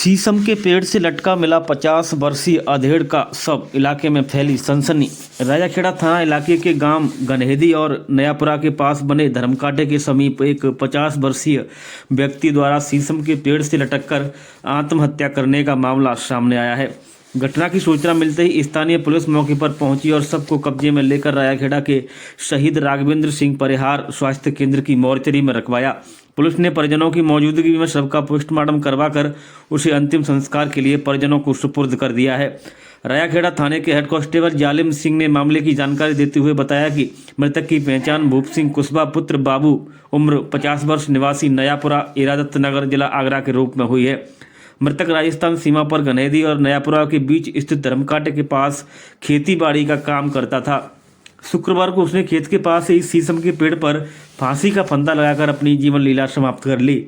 शीशम के पेड़ से लटका मिला 50 वर्षीय अधेड़ का शव। इलाके में फैली सनसनी। राजाखेड़ा थाना इलाके के गांव गनहेदी और नयापुरा के पास बने धर्मकांटे के समीप एक 50 वर्षीय व्यक्ति द्वारा शीशम के पेड़ से लटककर आत्महत्या करने का मामला सामने आया है। घटना की सूचना मिलते ही स्थानीय पुलिस मौके पर पहुंची और शव को कब्जे में लेकर राजाखेड़ा के शहीद राघवेंद्र सिंह परिहार स्वास्थ्य केंद्र की मोर्चरी में रखवाया। पुलिस ने परिजनों की मौजूदगी में शव का पोस्टमार्टम करवाकर उसे अंतिम संस्कार के लिए परिजनों को सुपुर्द कर दिया है। राजाखेड़ा थाने के हेड कांस्टेबल जालिम सिंह ने मामले की जानकारी देते हुए बताया कि मृतक की पहचान भूप सिंह कुशवाहा पुत्र बाबू उम्र 50 वर्ष निवासी नयापुरा इरादत नगर जिला आगरा के रूप में हुई है। मृतक राजस्थान सीमा पर गनहेदी और नयापुरा के बीच स्थित धर्मकांटे के पास खेती बाड़ी का काम करता था। शुक्रवार को उसने खेत के पास ही शीशम के पेड़ पर फांसी का फंदा लगाकर अपनी जीवन लीला समाप्त कर ली।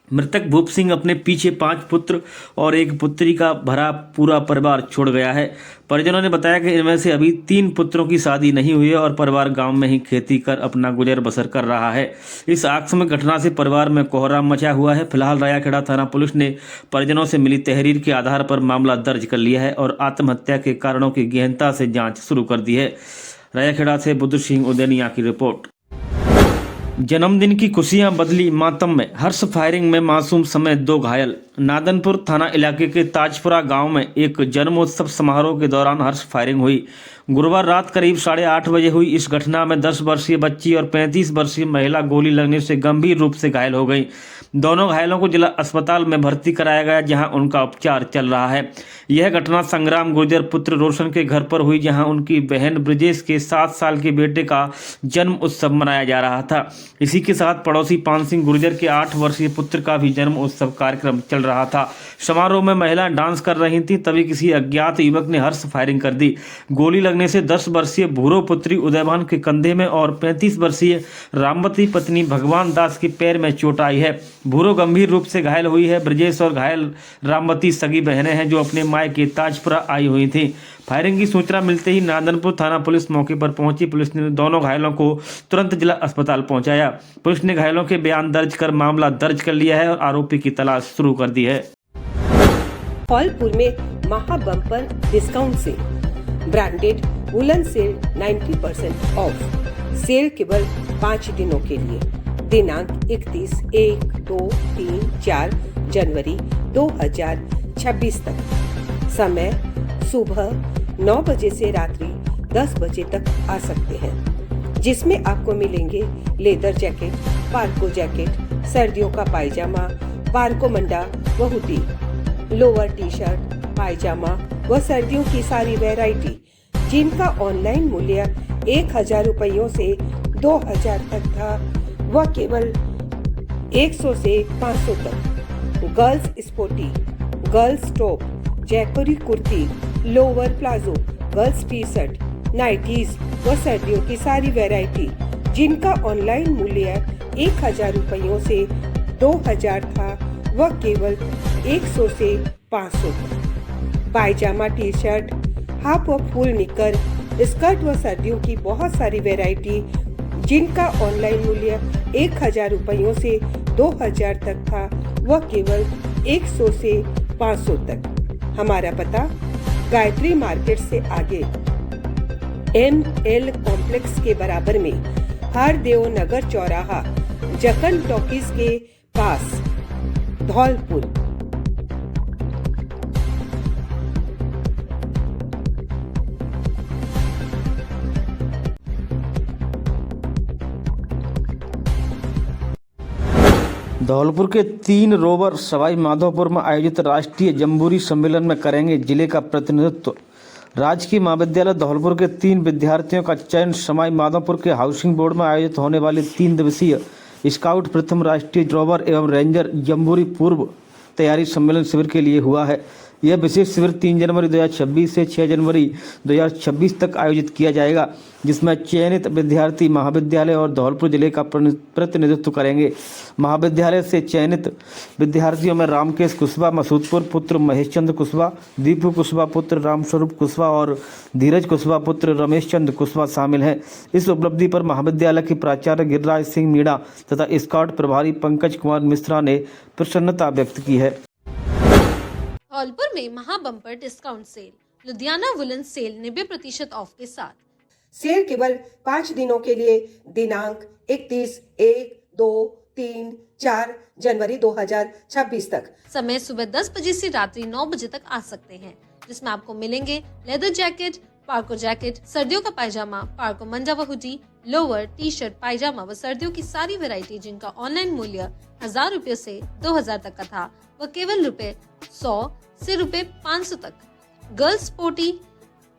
मृतक भूप सिंह अपने पीछे 5 पुत्र और एक पुत्री का भरा पूरा परिवार छोड़ गया है। परिजनों ने बताया कि इनमें से अभी 3 पुत्रों की शादी नहीं हुई है और परिवार गांव में ही खेती कर अपना गुजर बसर कर रहा है। इस आकस्मिक घटना से परिवार में कोहराम मचा हुआ है। फिलहाल राजाखेड़ा थाना पुलिस ने परिजनों से मिली तहरीर के आधार पर मामला दर्ज कर लिया है और आत्महत्या के कारणों की गहनता से जाँच शुरू कर दी है। राजाखेड़ा से बुद्ध सिंह उदैनिया की रिपोर्ट। जन्मदिन की खुशियां बदली मातम में, हर्ष फायरिंग में मासूम समेत 2 घायल। नादनपुर थाना इलाके के ताजपुरा गांव में एक जन्मोत्सव समारोह के दौरान हर्ष फायरिंग हुई। गुरुवार रात करीब 8:30 बजे हुई इस घटना में 10 वर्षीय बच्ची और 35 वर्षीय महिला गोली लगने से गंभीर रूप से घायल हो गई। दोनों घायलों को जिला अस्पताल में भर्ती कराया गया, जहां उनका उपचार चल रहा है। यह घटना संग्राम गुर्जर पुत्र रोशन के घर पर हुई, जहां उनकी बहन ब्रजेश के 7 साल के बेटे का जन्म उत्सव मनाया जा रहा था। इसी के साथ पड़ोसी पान सिंह गुर्जर के 8 वर्षीय पुत्र का भी जन्म उत्सव कार्यक्रम चल रहा था। समारोह में महिलाएं डांस कर रही थी, तभी किसी अज्ञात युवक ने हर्ष फायरिंग कर दी। गोली लगने से 10 वर्षीय भूरो पुत्री उदयभान के कंधे में और 35 वर्षीय रामवती पत्नी भगवान दास के पैर में चोट आई है। भूरो गंभीर रूप से घायल हुई है। ब्रजेश और घायल रामवती सगी बहनें हैं, जो अपने मायके ताजपुरा आई हुई थी। फायरिंग की सूचना मिलते ही नादनपुर थाना पुलिस मौके पर पहुंची। पुलिस ने दोनों घायलों को तुरंत जिला अस्पताल पहुंचाया। पुलिस ने घायलों के बयान दर्ज कर मामला दर्ज कर लिया है और आरोपी की तलाश शुरू कर दी है। धौलपुर में महा बम्पर डिस्काउंट से branded woollen sale 90% off. Sale केवल 5 दिनों के लिए। दिनांक 31, 1, 2, 3, 4 जनवरी 2026 तक। समय सुबह 9 बजे से रात्रि 10 बजे तक आ सकते हैं, जिसमें आपको मिलेंगे लेदर जैकेट, पार्को जैकेट, सर्दियों का पायजामा, पार्को मंडा व हुडी, लोअर टी शर्ट, पायजामा व सर्दियों की सारी वैरायटी, जिनका ऑनलाइन मूल्य 1000 रुपयों से 2000 तक था वह केवल 100 से 500 तक। Girls sporty, girls top, Jaipuri kurti, lower palazzo, girls T shirt, nighties व सर्दियों की सारी वैरायटी, जिनका ऑनलाइन मूल्य 1000 रुपयों से 2000 था वह केवल 100 से 500 तक। पायजामा, टी शर्ट, हाफ व फुल निकर, स्कर्ट व सर्दियों की बहुत सारी वैरायटी, जिनका ऑनलाइन मूल्य 1000 रुपयों से 2000 तक था वह केवल 100 से 500 तक। हमारा पता गायत्री मार्केट से आगे ML कॉम्प्लेक्स के बराबर में, हरदेव नगर चौराहा, जकन टॉकीज के पास, धौलपुर। धौलपुर के 3 रोवर सवाई माधोपुर में आयोजित राष्ट्रीय जम्बूरी सम्मेलन में करेंगे जिले का प्रतिनिधित्व। राजकीय महाविद्यालय धौलपुर के 3 विद्यार्थियों का चयन सवाई माधोपुर के हाउसिंग बोर्ड में आयोजित होने वाले 3 दिवसीय स्काउट प्रथम राष्ट्रीय ड्रोवर एवं रेंजर जम्बूरी पूर्व तैयारी सम्मेलन शिविर के लिए हुआ है। यह विशेष शिविर 3 जनवरी 2026 से 6 जनवरी 2026 तक आयोजित किया जाएगा, जिसमें चयनित विद्यार्थी महाविद्यालय और धौलपुर जिले का प्रतिनिधित्व करेंगे। महाविद्यालय से चयनित विद्यार्थियों में रामकेश कुशवाहा मसूदपुर पुत्र महेश चंद्र कुशवाहा, दीपू कुशवाहा पुत्र रामस्वरूप कुशवाहा और धीरज कुशवाहा पुत्र रमेश चंद्र कुशवाहा शामिल हैं। इस उपलब्धि पर महाविद्यालय के प्राचार्य गिरिराज सिंह मीणा तथा स्काउट प्रभारी पंकज कुमार मिश्रा ने प्रसन्नता व्यक्त की है। धौलपुर में महा bumper discount sale, Ludhiana woollen sale 90% off के साथ। सेल केवल 5 दिनों के लिए दिनांक 31, 1, 2, 3, 4 जनवरी 2026 तक। समय सुबह 10 बजे से रात्रि 9 बजे तक आ सकते हैं, जिसमें आपको मिलेंगे लेदर जैकेट, पार्को जैकेट, सर्दियों का पायजामा, पार्को मंजावा हुडी, लोअर, टी शर्ट, पायजामा व सर्दियों की सारी वैरायटी जिनका ऑनलाइन मूल्य 1000 रुपए से 2000 तक का था, वह केवल ₹100 से ₹500 तक। Girls sporty,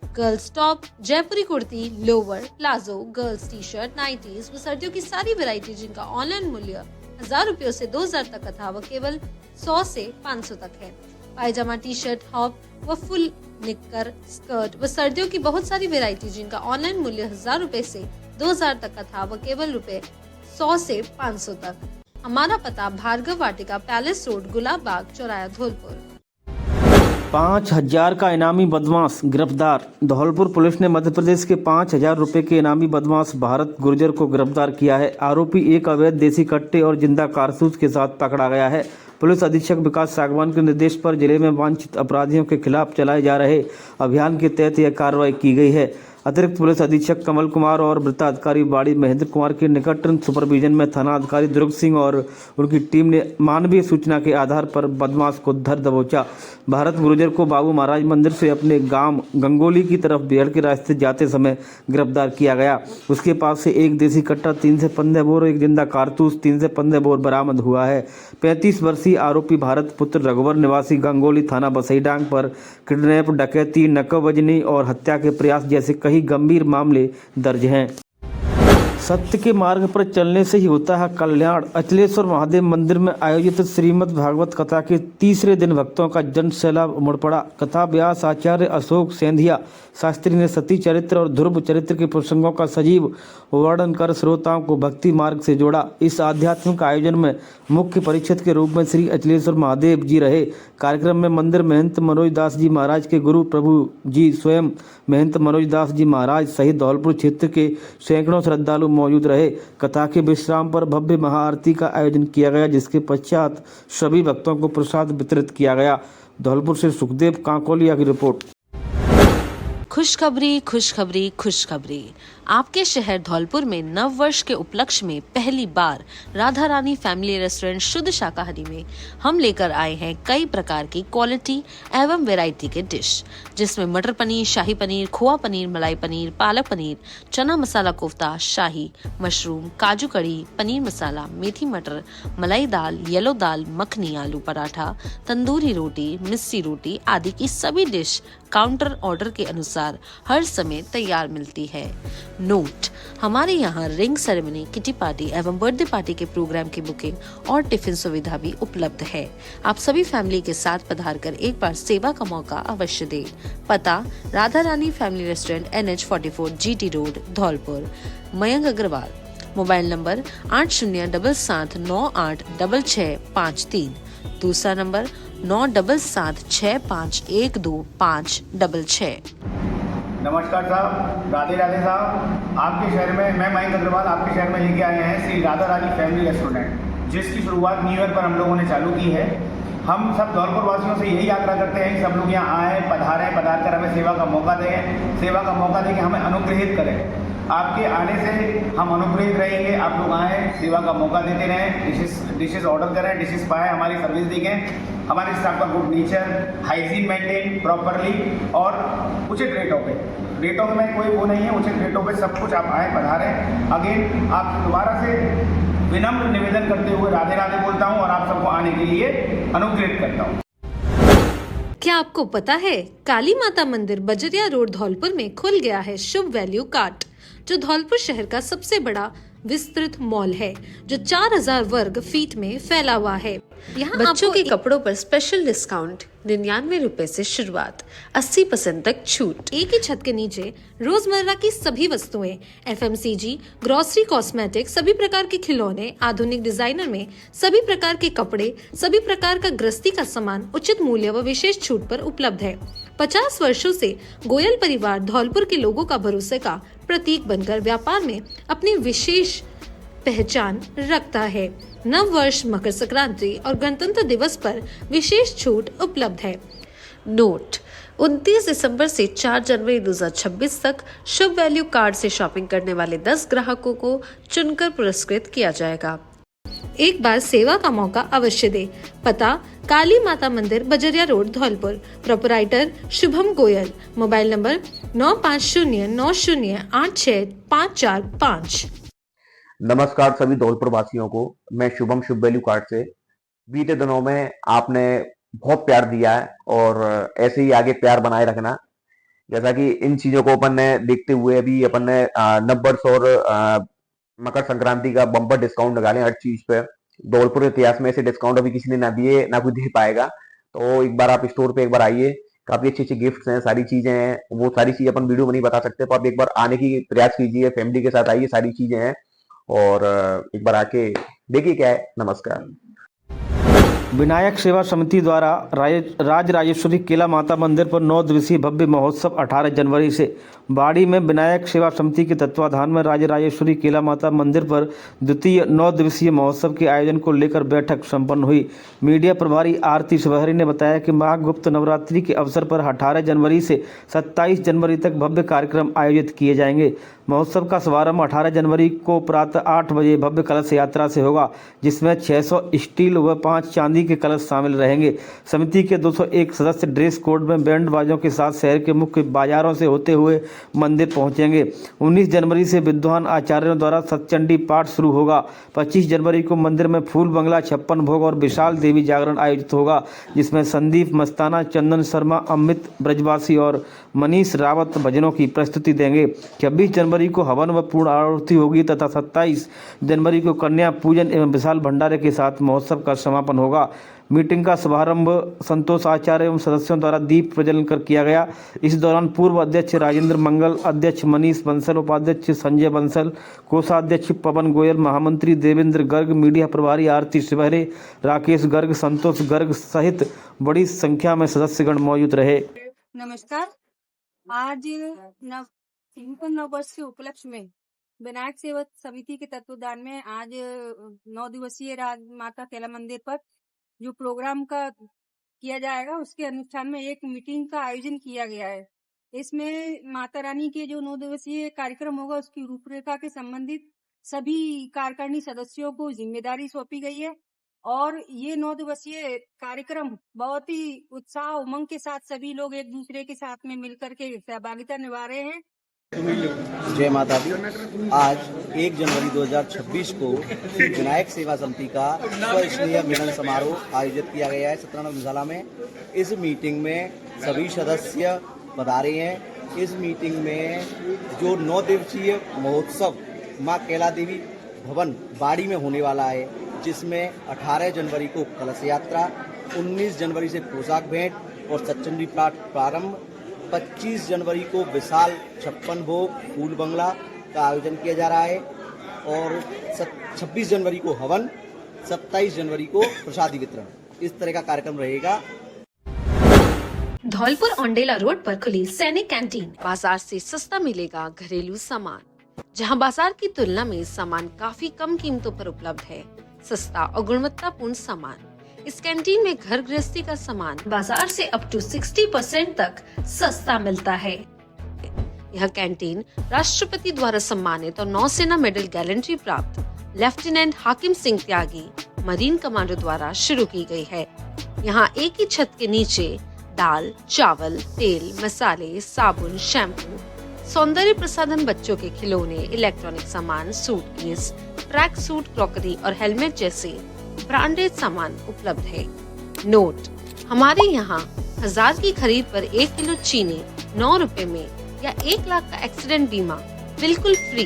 girls top, Jaipuri kurti, lower, palazzo, girls T shirt, nighties व सर्दियों की सारी वैरायटी जिनका ऑनलाइन मूल्य 1000 रुपयों से 2000 तक का था, वह केवल 100 से 500 तक है। पायजामा, टी शर्ट, हॉप व फुल निक्कर, स्कर्ट व सर्दियों की बहुत सारी वैरायटी जिनका ऑनलाइन मूल्य 1000 रुपए से 2000 तक का था, वह केवल ₹100 से 500 तक। हमारा पता भार्गव वाटिका, पैलेस रोड, गुलाब बाग, चौराया, धौलपुर। 5000 का इनामी बदमाश गिरफ्तार। धौलपुर पुलिस ने मध्य प्रदेश के 5000 रुपए के इनामी बदमाश भारत गुर्जर को गिरफ्तार किया है। आरोपी एक अवैध देसी कट्टे और जिंदा कारतूस के साथ पकड़ा गया है। पुलिस अधीक्षक विकास सागवान के निर्देश पर जिले में वांछित अपराधियों के खिलाफ चलाए जा रहे अभियान के तहत यह कार्रवाई की गई है। अतिरिक्त पुलिस अधीक्षक कमल कुमार और वृत्ताधिकारी बाड़ी महेंद्र कुमार के निकट सुपरविजन में थाना अधिकारी दुर्ग सिंह और उनकी टीम ने मानवीय सूचना के आधार पर बदमाश को धर दबोचा। भारत गुर्जर को बाबू महाराज मंदिर से अपने गांव गंगोली की तरफ बिहड़ के रास्ते जाते समय गिरफ्तार किया गया। उसके पास से एक देसी कट्टा, 3 से 15 बोर, एक जिंदा कारतूस, 3 से 15 बोर बरामद हुआ है। 35 वर्षीय आरोपी भारत पुत्र रघुवर निवासी गंगोली थाना बसईडांग पर किडनैप, डकैती, नकबजनी और हत्या के प्रयास जैसे कई गंभीर मामले दर्ज हैं। सत्य के मार्ग पर चलने से ही होता है कल्याण। अचलेश्वर महादेव मंदिर में आयोजित श्रीमद् भागवत कथा के तीसरे दिन भक्तों का जन सैलाब उमड़ पड़ा। कथा व्यास आचार्य अशोक सेंधिया शास्त्री ने सती चरित्र और ध्रुव चरित्र के प्रसंगों का सजीव वर्णन कर श्रोताओं को भक्ति मार्ग से जोड़ा। इस आध्यात्मिक आयोजन में मुख्य परीक्षक के रूप में श्री अचलेश्वर महादेव जी रहे। कार्यक्रम में मंदिर महंत मनोज दास जी महाराज के गुरु प्रभु जी स्वयं महंत मनोज दास जी महाराज सहित धौलपुर क्षेत्र के सैकड़ों श्रद्धालु मौजूद रहे। कथा के विश्राम पर भव्य महाआरती का आयोजन किया गया, जिसके पश्चात सभी भक्तों को प्रसाद वितरित किया गया। धौलपुर से सुखदेव कांकोलिया की रिपोर्ट। खुशखबरी खुशखबरी खुशखबरी। आपके शहर धौलपुर में नव वर्ष के उपलक्ष्य में पहली बार राधा रानी फैमिली रेस्टोरेंट शुद्ध शाकाहारी में हम लेकर आए हैं कई प्रकार की क्वालिटी एवं वैरायटी के डिश, जिसमें मटर पनीर, शाही पनीर, खोआ पनीर, मलाई पनीर, पालक पनीर, चना मसाला कोफ्ता, शाही मशरूम, काजू कड़ी, पनीर मसाला, मेथी मटर, मलाई दाल, येलो दाल, मखनी, आलू पराठा, तंदूरी रोटी, मिस्सी रोटी आदि की सभी डिश काउंटर ऑर्डर के अनुसार हर समय तैयार मिलती है। नोट: हमारे यहाँ रिंग सेरेमनी, किटी पार्टी एवं बर्थडे पार्टी के प्रोग्राम की बुकिंग और टिफिन सुविधा भी उपलब्ध है। आप सभी फैमिली के साथ पधार कर एक बार सेवा का मौका अवश्य दें। पता: Radha Rani family restaurant, NH44, GT road, Dholpur. Mayank Agarwal. Mobile number 8077986653। दूसरा नंबर 9776512566। नमस्कार साहब, राधे राधे साहब। आपके शहर में मैं मयंक अग्रवाल आपके शहर में लेके आए हैं श्री राधा रानी फैमिली रेस्टोरेंट, जिसकी शुरुआत न्यू ईयर पर हम लोगों ने चालू की है। हम सब धौलपुर वासियों से यही आग्रह करते हैं कि सब लोग यहाँ आएँ, पधार कर हमें सेवा का मौका दें, सेवा का मौका दें कि हमें अनुग्रहित करें। आपके आने से हम अनुग्रहित रहेंगे। आप लोग आएँ, सेवा का मौका देते रहें, डिशेस ऑर्डर करें, डिशेस पाएँ, हमारी सर्विस देखें। हमारे स्टाफ का good nature, hygiene maintain properly और उचित रेटों में कोई वो नहीं है, उचित रेटों पे सब कुछ। आप आए, पधारें। अगेन आप दोबारा से विनम्र निवेदन करते हुए राधे राधे बोलता हूँ और आप सबको आने के लिए अनुग्रहित करता हूँ। क्या आपको पता है काली माता मंदिर बजरिया रोड धौलपुर में खुल गया है शुभ वैल्यू कार्ट, जो धौलपुर शहर का सबसे बड़ा विस्तृत मॉल है, जो 4000 वर्ग फीट में फैला हुआ है। यहाँ बच्चों के कपड़ों पर स्पेशल डिस्काउंट, 99 रुपए से शुरुआत, 80% तक छूट। एक ही छत के नीचे रोजमर्रा की सभी वस्तुएं, FMCG, ग्रोसरी, कॉस्मेटिक, सभी प्रकार के खिलौने, आधुनिक डिजाइनर में सभी प्रकार के कपड़े, सभी प्रकार का गृहस्थी का सामान उचित मूल्य व विशेष छूट पर उपलब्ध है। 50 वर्षों से गोयल परिवार धौलपुर के लोगों का भरोसे का प्रतीक बनकर व्यापार में अपनी विशेष पहचान रखता है। नव वर्ष, मकर संक्रांति और गणतंत्र दिवस पर विशेष छूट उपलब्ध है। नोट, 29 दिसंबर से 4 जनवरी 2026 तक शुभ वैल्यू कार्ड से शॉपिंग करने वाले 10 ग्राहकों को चुनकर पुरस्कृत किया जाएगा। एक बार सेवा का मौका अवश्य दे। पता Kali Mata Mandir, Bajaria road, Dholpur. Proprietor Shubham Goyal. Mobile number 9509086545। नमस्कार सभी धौलपुर वासियों को। मैं शुभम शुभ वैल्यू कार्ड से। बीते दिनों में आपने बहुत प्यार दिया है और ऐसे ही आगे प्यार बनाए रखना। जैसा कि इन चीजों को अपन ने देखते हुए अभी अपन ने नववर्ष और मकर संक्रांति का बम्पर डिस्काउंट निकाले हर चीज पे। धौलपुर इतिहास में ऐसे डिस्काउंट अभी किसी ने ना दिए, ना कोई दे पाएगा। तो एक बार आप स्टोर पे एक बार आइए, काफी अच्छी अच्छी गिफ्ट्स हैं, सारी चीजें हैं। वो सारी चीजें अपन वीडियो में नहीं बता सकते, तो आप एक बार आने की प्रयास कीजिए, फैमिली के साथ आइए, सारी चीजें हैं और एक बार आके देखिए क्या है। नमस्कार। विनायक सेवा समिति द्वारा राजराजेश्वरी केला माता मंदिर पर 9 दिवसीय भव्य महोत्सव 18 जनवरी से बाड़ी में विनायक सेवा समिति के तत्वाधान में राजराजेश्वरी केला माता मंदिर पर द्वितीय 9 दिवसीय महोत्सव के आयोजन को लेकर बैठक संपन्न हुई। मीडिया प्रभारी आरती शिवहरी ने बताया कि माँ गुप्त नवरात्रि के अवसर पर 18 जनवरी से 27 जनवरी तक भव्य कार्यक्रम आयोजित किए जाएंगे। महोत्सव का शुभारंभ 18 जनवरी को प्रातः 8 बजे भव्य कलश यात्रा से होगा, जिसमें 600 स्टील व 5 चांदी के कलश शामिल रहेंगे। समिति के 201 सदस्य ड्रेस कोड में बैंड बाजों के साथ शहर के मुख्य बाजारों से होते हुए मंदिर पहुंचेंगे। 19 जनवरी से विद्वान आचार्यों द्वारा सतचंडी पाठ शुरू होगा। 25 जनवरी को मंदिर में फूल बंगला, 56 भोग और विशाल देवी जागरण आयोजित होगा, जिसमें संदीप मस्ताना, चंदन शर्मा, अमित ब्रजवासी और मनीष रावत भजनों की प्रस्तुति देंगे। 26 जनवरी को हवन व पूर्ण आरती होगी तथा 27 जनवरी को कन्या पूजन एवं विशाल भंडारे के साथ महोत्सव का समापन होगा। मीटिंग का शुभारंभ संतोष आचार्य एवं सदस्यों द्वारा दीप प्रज्वलन कर किया गया। इस दौरान पूर्व अध्यक्ष राजेंद्र मंगल, अध्यक्ष मनीष बंसल, उपाध्यक्ष संजय बंसल, कोषाध्यक्ष पवन गोयल, महामंत्री देवेंद्र गर्ग, मीडिया प्रभारी आरती शिवहरे, राकेश गर्ग, संतोष गर्ग सहित बड़ी संख्या में सदस्यगण मौजूद रहे। नमस्कार। आज नव वर्ष के उपलक्ष्य में विनायक सेवा समिति के तत्वाधान में आज 9 दिवसीय राज माता केला मंदिर पर जो प्रोग्राम का किया जाएगा, उसके अनुष्ठान में एक मीटिंग का आयोजन किया गया है। इसमें माता रानी के जो 9 दिवसीय कार्यक्रम होगा, उसकी रूपरेखा के संबंधित सभी कार्यकारिणी सदस्यों को जिम्मेदारी सौंपी गई है और ये 9 दिवसीय कार्यक्रम बहुत ही उत्साह उमंग के साथ सभी लोग एक दूसरे के साथ में मिलकर के सहभागिता निभा रहे हैं। जय माता दी। आज 1 जनवरी 2026 को विनायक सेवा समिति का स्वस्नेह मिलन समारोह आयोजित किया गया है सत्यनारायण धर्मशाला में। इस मीटिंग में सभी सदस्य पधारे हैं। इस मीटिंग में जो 9 दिवसीय महोत्सव माँ कैला देवी भवन बाड़ी में होने वाला है, जिसमें 18 जनवरी को कलश यात्रा, 19 जनवरी से पोशाक भेंट और सतचंडी पाठ प्रारंभ, 25 जनवरी को विशाल 56 भोग फूल बंगला का आयोजन किया जा रहा है और 26 जनवरी को हवन, 27 जनवरी को प्रसादी वितरण, इस तरह का कार्यक्रम रहेगा। धौलपुर औंडेला रोड पर खुली सैनिक कैंटीन। बाजार से सस्ता मिलेगा घरेलू सामान, जहां बाजार की तुलना में सामान काफी कम कीमतों पर उपलब्ध है। सस्ता और गुणवत्तापूर्ण सामान। इस कैंटीन में घर गृहस्थी का सामान बाजार से अप टू 60% तक सस्ता मिलता है। यह कैंटीन राष्ट्रपति द्वारा सम्मानित और नौसेना मेडल गैलेंट्री प्राप्त लेफ्टिनेंट हाकिम सिंह त्यागी मरीन कमांडो द्वारा शुरू की गई है। यहाँ एक ही छत के नीचे दाल, चावल, तेल, मसाले, साबुन, शैम्पू, सौंदर्य प्रसाधन, बच्चों के खिलौने, इलेक्ट्रॉनिक सामान, सूटकेस, ट्रैक सूट, क्रॉकरी और हेलमेट जैसे ब्रांडेड सामान उपलब्ध है। नोट, हमारे यहाँ 1000 की खरीद पर 1 किलो चीनी 9 रुपए में या 1 लाख का एक्सीडेंट बीमा बिल्कुल फ्री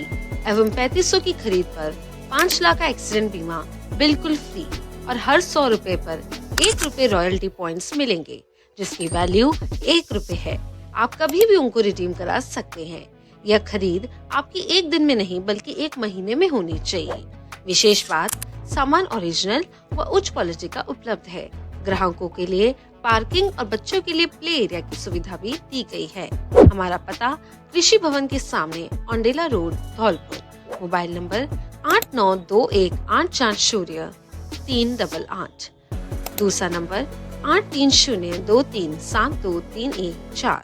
एवं 3500 की खरीद पर 5 लाख का एक्सीडेंट बीमा बिल्कुल फ्री और हर 100 रुपए पर 1 रुपए रॉयल्टी पॉइंट्स मिलेंगे, जिसकी वैल्यू 1 रुपए है। आप कभी भी उनको रिडीम करा सकते हैं। यह खरीद आपकी 1 दिन में नहीं बल्कि 1 महीने में होनी चाहिए। विशेष बात, सामान ओरिजिनल व उच्च क्वालिटी का उपलब्ध है। ग्राहकों के लिए पार्किंग और बच्चों के लिए प्ले एरिया की सुविधा भी दी गई है। हमारा पता कृषि भवन के सामने Aundela road, Dholpur. Mobile number 8921840388। दूसरा नंबर 8302372314।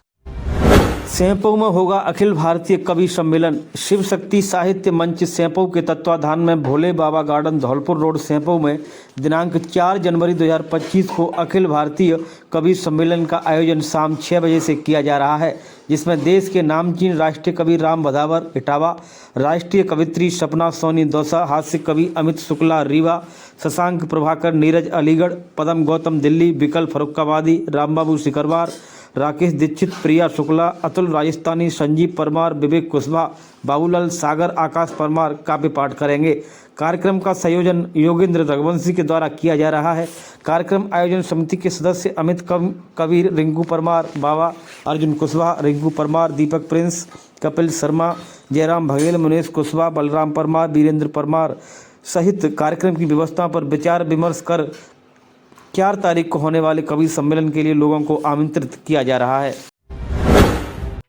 सैंपौ में होगा अखिल भारतीय कवि सम्मेलन। शिव शक्ति साहित्य मंच सैंपौ के तत्वाधान में भोले बाबा गार्डन धौलपुर रोड सैंपौ में दिनांक 4 जनवरी 2025 को अखिल भारतीय कवि सम्मेलन का आयोजन शाम 6 बजे से किया जा रहा है, जिसमें देश के नामचीन राष्ट्रीय कवि राम भदावर इटावा, राष्ट्रीय कवित्री सपना सोनी दौसा, हास्य कवि अमित शुक्ला रीवा, शशांक प्रभाकर नीरज अलीगढ़, पदम गौतम दिल्ली, विकल फरुखाबादी, रामबाबू सिकरवार, राकेश दीक्षित, प्रिया शुक्ला, अतुल राजस्थानी, संजीव परमार, विवेक कुशवाहा, बाबूलाल सागर, आकाश परमार काव्य पाठ करेंगे। कार्यक्रम का संयोजन योगेंद्र रघुवंशी के द्वारा किया जा रहा है। कार्यक्रम आयोजन समिति के सदस्य अमित कबीर, रिंकू परमार, बाबा अर्जुन कुशवाहा, रिंकू परमार, दीपक प्रिंस, कपिल शर्मा, जयराम बघेल, मुनेश कुशवाहा, बलराम परमार, वीरेंद्र परमार सहित कार्यक्रम की व्यवस्था पर विचार विमर्श कर 4 तारीख को होने वाले कवि सम्मेलन के लिए लोगों को आमंत्रित किया जा रहा है।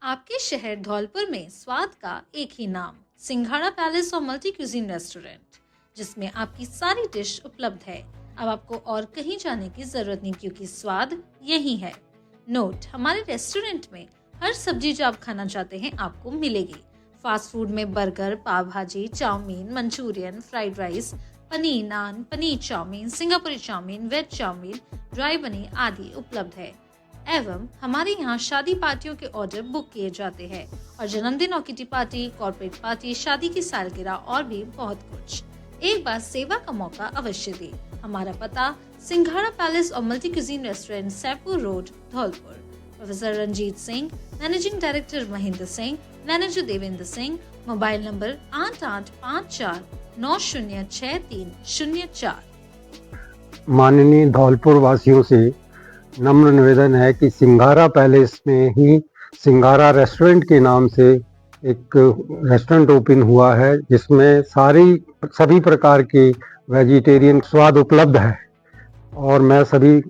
आपके शहर धौलपुर में स्वाद का एक ही नाम, सिंघाड़ा पैलेस और मल्टी क्यूजिन रेस्टोरेंट, जिसमें आपकी सारी डिश उपलब्ध है। अब आपको और कहीं जाने की जरूरत नहीं, क्योंकि स्वाद यही है। नोट: हमारे रेस्टोरेंट में हर सब्जी जो आप खाना चाहते हैं आपको मिलेगी। फास्ट फूड में burger, pav bhaji, chowmein, Manchurian, fried rice, paneer naan, paneer chowmein, Singapuri chowmein, veg chowmein, dry paneer आदि उपलब्ध है। एवं हमारे यहाँ शादी पार्टियों के ऑर्डर बुक किए जाते हैं और जन्मदिन और किटी पार्टी, कॉर्पोरेट पार्टी, शादी की सालगिरह और भी बहुत कुछ। एक बार सेवा का मौका अवश्य दें। हमारा पता: सिंघाड़ा पैलेस और multi cuisine restaurant, Saipur road, Dholpur. Professor Ranjeet Singh, managing director Mahendra Singh, manager Devendra Singh. Mobile number 8854906304। माननीय धौलपुर वासियों से नम्र निवेदन है कि सिंघाड़ा पैलेस में ही सिंघाड़ा रेस्टोरेंट के नाम से एक रेस्टोरेंट ओपन हुआ है, जिसमें सभी प्रकार के वेजिटेरियन स्वाद उपलब्ध है। और मैं सभी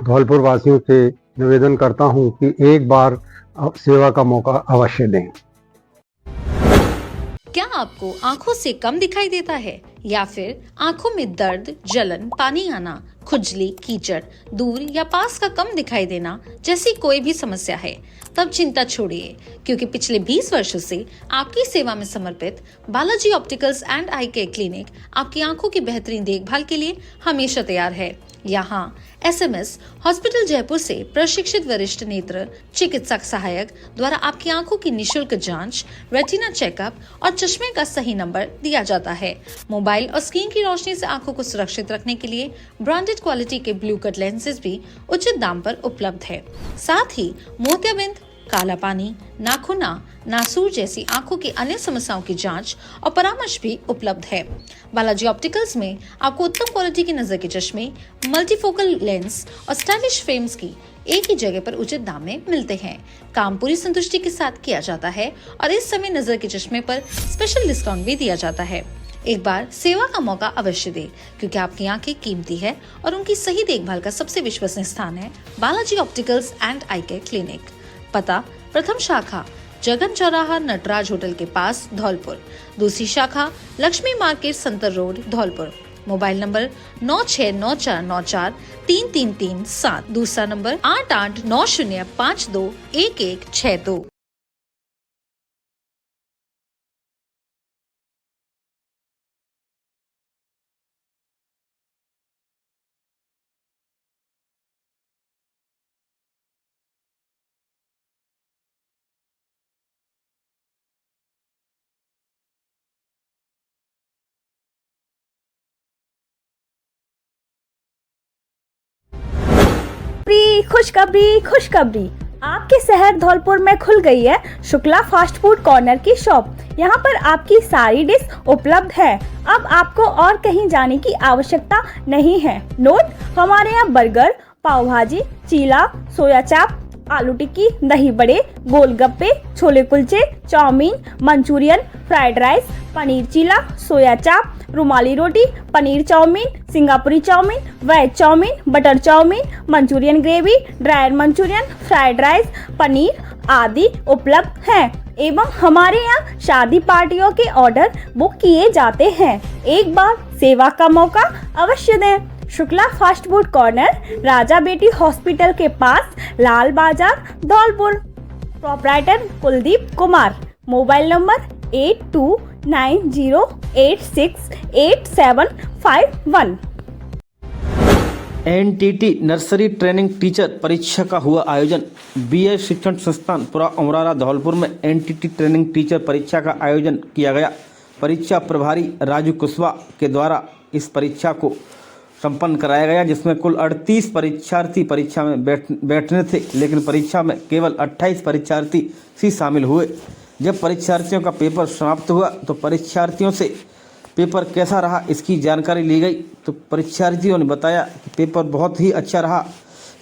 धौलपुर वासियों से निवेदन करता हूं कि एक बार सेवा का मौका अवश्य दें। क्या आपको आंखों से कम दिखाई देता है या फिर आंखों में दर्द, जलन, पानी आना, खुजली, कीचड़, दूर या पास का कम दिखाई देना जैसी कोई भी समस्या है? तब चिंता छोड़िए, क्योंकि पिछले 20 वर्षों से आपकी सेवा में समर्पित Balaji opticals and I care clinic आपकी आंखों की बेहतरीन देखभाल के लिए हमेशा तैयार है। यहाँ SMS हॉस्पिटल जयपुर से प्रशिक्षित वरिष्ठ नेत्र चिकित्सक सहायक द्वारा आपकी आंखों की निशुल्क जांच, रेटिना चेकअप और चश्मे का सही नंबर दिया जाता है। मोबाइल और स्क्रीन की रोशनी से आंखों को सुरक्षित रखने के लिए ब्रांडेड क्वालिटी के ब्लू कट लेंसेज भी उचित दाम पर उपलब्ध है। साथ ही मोतियाबिंद, काला पानी, नाखूना, नासूर जैसी आंखों की अन्य समस्याओं की जांच और परामर्श भी उपलब्ध है। बालाजी ऑप्टिकल्स में आपको उत्तम क्वालिटी के नजर के चश्मे, मल्टीफोकल लेंस और स्टाइलिश फ्रेम्स की एक ही जगह पर उचित दाम में मिलते हैं। काम पूरी संतुष्टि के साथ किया जाता है और इस समय नजर के चश्मे पर स्पेशल डिस्काउंट भी दिया जाता है। एक बार सेवा का मौका अवश्य दें, क्योंकि आपकी आंखें कीमती है और उनकी सही देखभाल का सबसे विश्वसनीय स्थान है Balaji opticals and I care clinic. पता: प्रथम शाखा जगन चौराहा नटराज होटल के पास, धौलपुर। दूसरी शाखा Lakshmi market, Santar road, Dholpur. Mobile number 9694943337। दूसरा नंबर 8890521162। खुशखबरी खुशखबरी, आपके शहर धौलपुर में खुल गई है शुक्ला फास्ट फूड कॉर्नर की शॉप। यहाँ पर आपकी सारी डिश उपलब्ध है। अब आपको और कहीं जाने की आवश्यकता नहीं है। नोट: हमारे यहाँ बर्गर, पाव भाजी, चीला, सोया चाप, आलू tikki, dahi bade, golgappe, chole kulche, chowmein, Manchurian, fried rice, paneer cheela, soya chaap, rumali roti, paneer chowmein, Singapuri chowmein, veg chowmein, butter chowmein, Manchurian gravy, dry Manchurian, fried rice, paneer आदि उपलब्ध हैं। एवं हमारे यहाँ शादी पार्टियों के ऑर्डर बुक किए जाते हैं। एक बार सेवा का मौका अवश्य दें। Shukla fast food corner, Raja Beti hospital के पास, Lal Bazar, Dholpur. Proprietor Kuldeep Kumar. Mobile number 8290868751। NTT nursery training teacher परीक्षा का हुआ आयोजन। बीए शिक्षण संस्थान पुरा अमरारा धौलपुर में एनटीटी ट्रेनिंग टीचर परीक्षा का आयोजन किया गया। परीक्षा प्रभारी राजू कुशवाहा के द्वारा इस परीक्षा को संपन्न कराया गया, जिसमें कुल 38 परीक्षार्थी परीक्षा में बैठने थे, लेकिन परीक्षा में केवल 28 परीक्षार्थी ही शामिल हुए। जब परीक्षार्थियों का पेपर समाप्त हुआ तो परीक्षार्थियों से पेपर कैसा रहा इसकी जानकारी ली गई, तो परीक्षार्थियों ने बताया कि पेपर बहुत ही अच्छा रहा।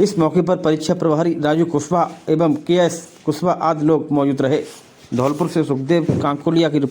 इस मौके पर परीक्षा प्रभारी राजू कुशवाहा एवं केएस कुशवाहा आदि लोग मौजूद रहे। धौलपुर से सुखदेव कांकोलिया की रिपोर्ट।